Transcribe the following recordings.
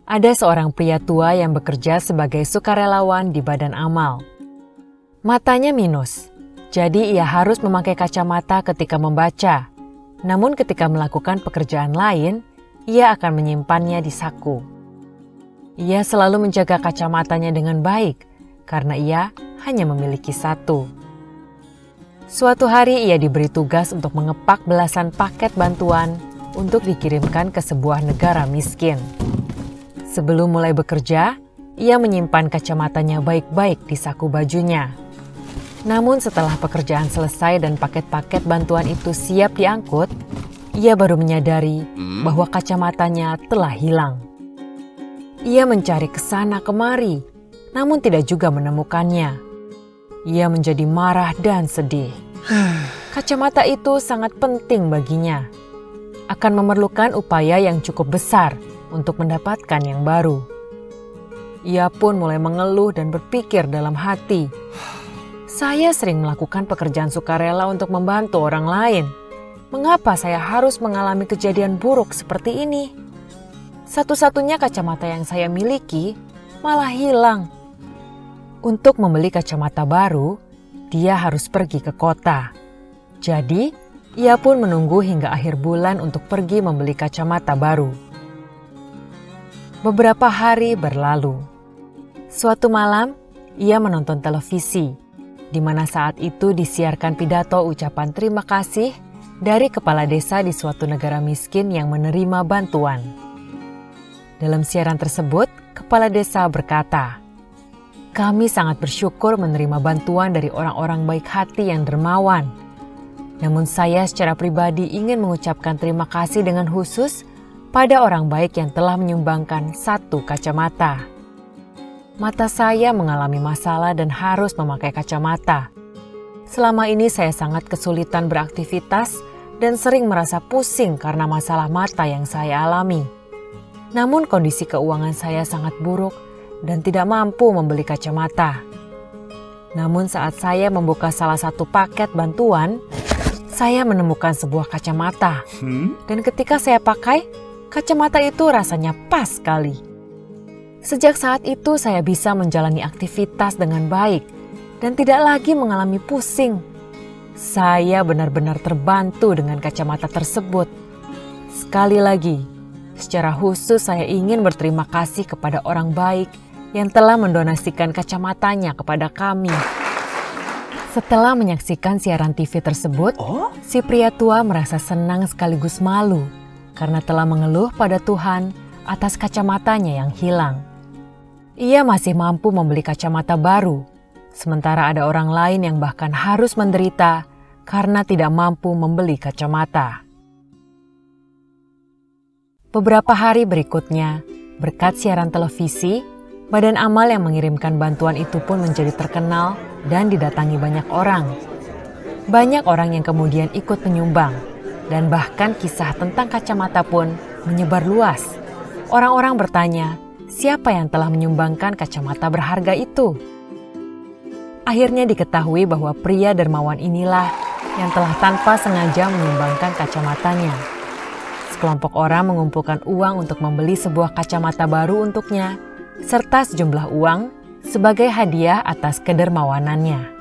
Ada seorang pria tua yang bekerja sebagai sukarelawan di badan amal. Matanya minus, jadi ia harus memakai kacamata ketika membaca. Namun ketika melakukan pekerjaan lain, ia akan menyimpannya di saku. Ia selalu menjaga kacamatanya dengan baik, karena ia hanya memiliki satu. Suatu hari ia diberi tugas untuk mengepak belasan paket bantuan untuk dikirimkan ke sebuah negara miskin. Sebelum mulai bekerja, ia menyimpan kacamatanya baik-baik di saku bajunya. Namun setelah pekerjaan selesai dan paket-paket bantuan itu siap diangkut, ia baru menyadari bahwa kacamatanya telah hilang. Ia mencari ke sana kemari, namun tidak juga menemukannya. Ia menjadi marah dan sedih. Kacamata itu sangat penting baginya. Akan memerlukan upaya yang cukup besar untuk mendapatkan yang baru. Ia pun mulai mengeluh dan berpikir dalam hati, saya sering melakukan pekerjaan sukarela untuk membantu orang lain. Mengapa saya harus mengalami kejadian buruk seperti ini? Satu-satunya kacamata yang saya miliki malah hilang. Untuk membeli kacamata baru, dia harus pergi ke kota. Jadi, ia pun menunggu hingga akhir bulan untuk pergi membeli kacamata baru. Beberapa hari berlalu. Suatu malam, ia menonton televisi, di mana saat itu disiarkan pidato ucapan terima kasih dari kepala desa di suatu negara miskin yang menerima bantuan. Dalam siaran tersebut, kepala desa berkata, "Kami sangat bersyukur menerima bantuan dari orang-orang baik hati yang dermawan. Namun saya secara pribadi ingin mengucapkan terima kasih dengan khusus pada orang baik yang telah menyumbangkan satu kacamata. Mata saya mengalami masalah dan harus memakai kacamata. Selama ini saya sangat kesulitan beraktivitas dan sering merasa pusing karena masalah mata yang saya alami. Namun kondisi keuangan saya sangat buruk dan tidak mampu membeli kacamata. Namun saat saya membuka salah satu paket bantuan, saya menemukan sebuah kacamata. Dan ketika saya pakai, kacamata itu rasanya pas sekali. Sejak saat itu saya bisa menjalani aktivitas dengan baik dan tidak lagi mengalami pusing. Saya benar-benar terbantu dengan kacamata tersebut. Sekali lagi, secara khusus saya ingin berterima kasih kepada orang baik yang telah mendonasikan kacamatanya kepada kami." Setelah menyaksikan siaran TV tersebut, si pria tua merasa senang sekaligus malu karena telah mengeluh pada Tuhan atas kacamatanya yang hilang. Ia masih mampu membeli kacamata baru, sementara ada orang lain yang bahkan harus menderita karena tidak mampu membeli kacamata. Beberapa hari berikutnya, berkat siaran televisi, badan amal yang mengirimkan bantuan itu pun menjadi terkenal dan didatangi banyak orang. Banyak orang yang kemudian ikut menyumbang, dan bahkan kisah tentang kacamata pun menyebar luas. Orang-orang bertanya, siapa yang telah menyumbangkan kacamata berharga itu? Akhirnya diketahui bahwa pria dermawan inilah yang telah tanpa sengaja menyumbangkan kacamatanya. Sekelompok orang mengumpulkan uang untuk membeli sebuah kacamata baru untuknya, serta sejumlah uang sebagai hadiah atas kedermawanannya.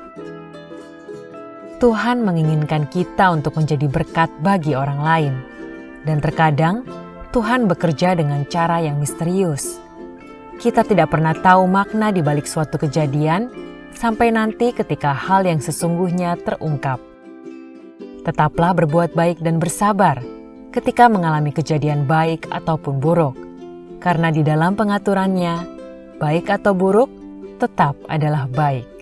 Tuhan menginginkan kita untuk menjadi berkat bagi orang lain. Dan terkadang Tuhan bekerja dengan cara yang misterius. Kita tidak pernah tahu makna di balik suatu kejadian sampai nanti ketika hal yang sesungguhnya terungkap. Tetaplah berbuat baik dan bersabar ketika mengalami kejadian baik ataupun buruk. Karena di dalam pengaturannya, baik atau buruk tetap adalah baik.